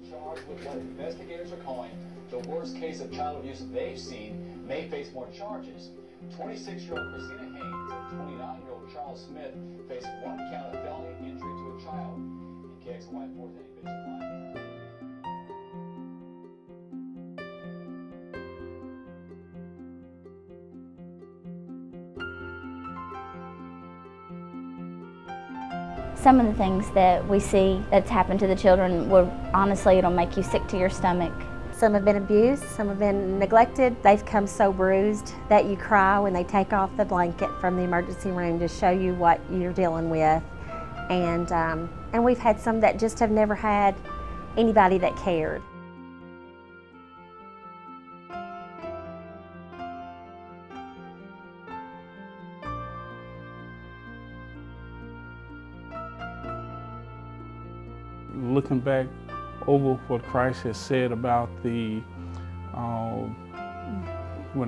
Charged with what investigators are calling the worst case of child abuse they've seen may face more charges. 26-year-old Christina Haynes and 29-year-old Charles Smith face 1 count of felony injury to a child. In KXLY 4's Eddie Bishop Live. Some of the things that we see that's happened to the children, honestly, it'll make you sick to your stomach. Some have been abused, some have been neglected. They've come so bruised that you cry when they take off the blanket from the emergency room to show you what you're dealing with. And we've had some that just have never had anybody that cared. Looking back over what Christ has said about when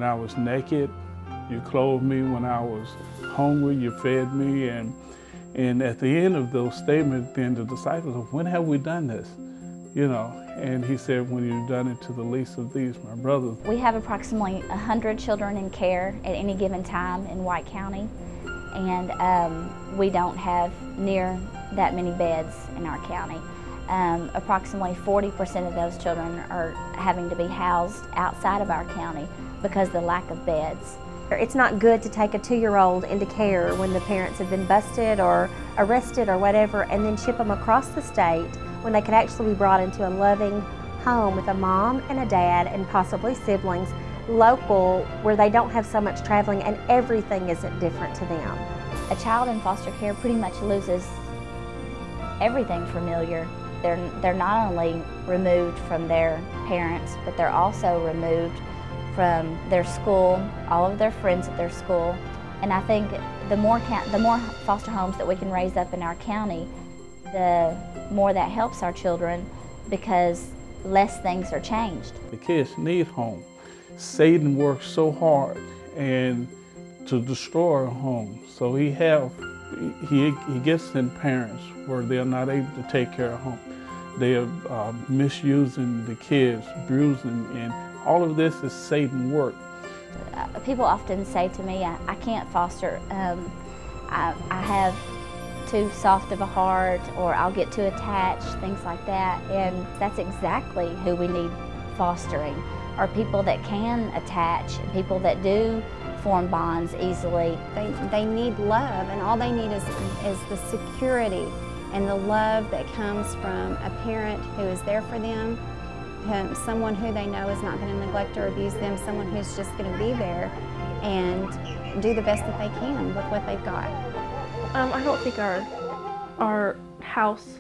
I was naked, you clothed me. When I was hungry, you fed me. And at the end of those statements, then the disciples said, when have we done this? You know, and he said, when you've done it to the least of these, my brothers. We have approximately 100 children in care at any given time in White County, and we don't have near that many beds in our county. Approximately 40% of those children are having to be housed outside of our county because of the lack of beds. It's not good to take a 2-year-old into care when the parents have been busted or arrested or whatever, and then ship them across the state when they could actually be brought into a loving home with a mom and a dad and possibly siblings, local, where they don't have so much traveling and everything isn't different to them. A child in foster care pretty much loses everything familiar. They're not only removed from their parents, but they're also removed from their school, all of their friends at their school. And I think the more foster homes that we can raise up in our county, the more that helps our children, because less things are changed. The kids need home. Satan works so hard and to destroy a home. So he gets in parents where they're not able to take care of home. They are misusing the kids, bruising, and all of this is Satan work. People often say to me, I can't foster. I have too soft of a heart, or I'll get too attached, things like that. And that's exactly who we need fostering, are people that can attach, people that do form bonds easily. They need love, and all they need is the security and the love that comes from a parent who is there for them, someone who they know is not going to neglect or abuse them, someone who's just going to be there and do the best that they can with what they've got. I don't think our house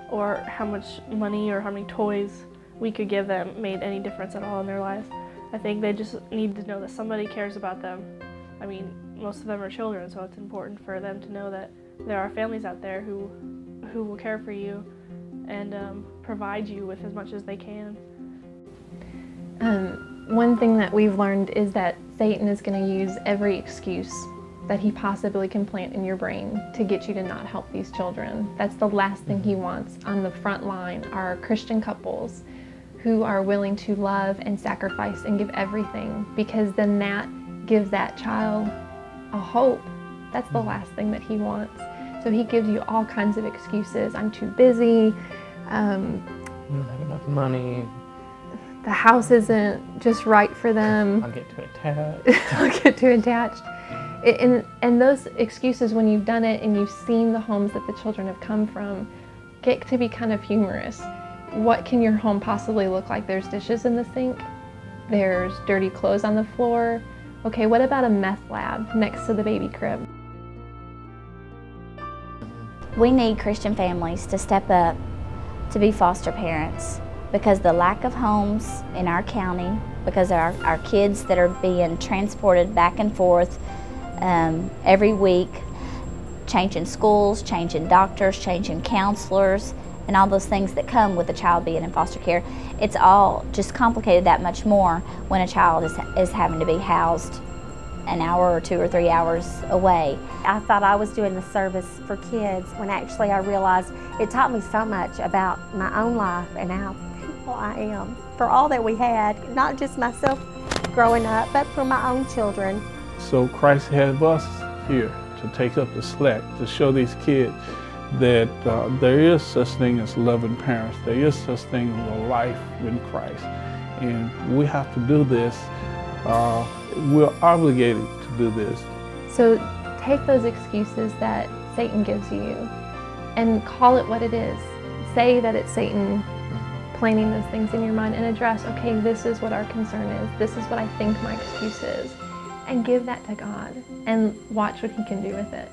or how much money or how many toys we could give them made any difference at all in their lives. I think they just need to know that somebody cares about them. I mean, most of them are children, so it's important for them to know that there are families out there who will care for you and provide you with as much as they can. One thing that we've learned is that Satan is going to use every excuse that he possibly can plant in your brain to get you to not help these children. That's the last thing he wants. On the front line are Christian couples who are willing to love and sacrifice and give everything, because then that gives that child a hope. That's the last thing that he wants. So he gives you all kinds of excuses. I'm too busy. We don't have enough money. The house isn't just right for them. I'll get too attached. I'll get too attached. And those excuses, when you've done it and you've seen the homes that the children have come from, get to be kind of humorous. What can your home possibly look like? There's dishes in the sink. There's dirty clothes on the floor. Okay, what about a meth lab next to the baby crib? We need Christian families to step up to be foster parents, because the lack of homes in our county, because our kids that are being transported back and forth every week, changing schools, changing doctors, changing counselors, and all those things that come with a child being in foster care, it's all just complicated that much more when a child is having to be housed an hour or 2 or 3 hours away. I thought I was doing the service for kids when actually I realized it taught me so much about my own life and how thankful I am for all that we had, not just myself growing up, but for my own children. So Christ has us here to take up the slack, to show these kids that there is such thing as loving parents. There is such thing as a life in Christ. And we have to do this. We're obligated to do this. So take those excuses that Satan gives you and call it what it is. Say that it's Satan planting those things in your mind and address, okay, this is what our concern is. This is what I think my excuse is. And give that to God and watch what He can do with it.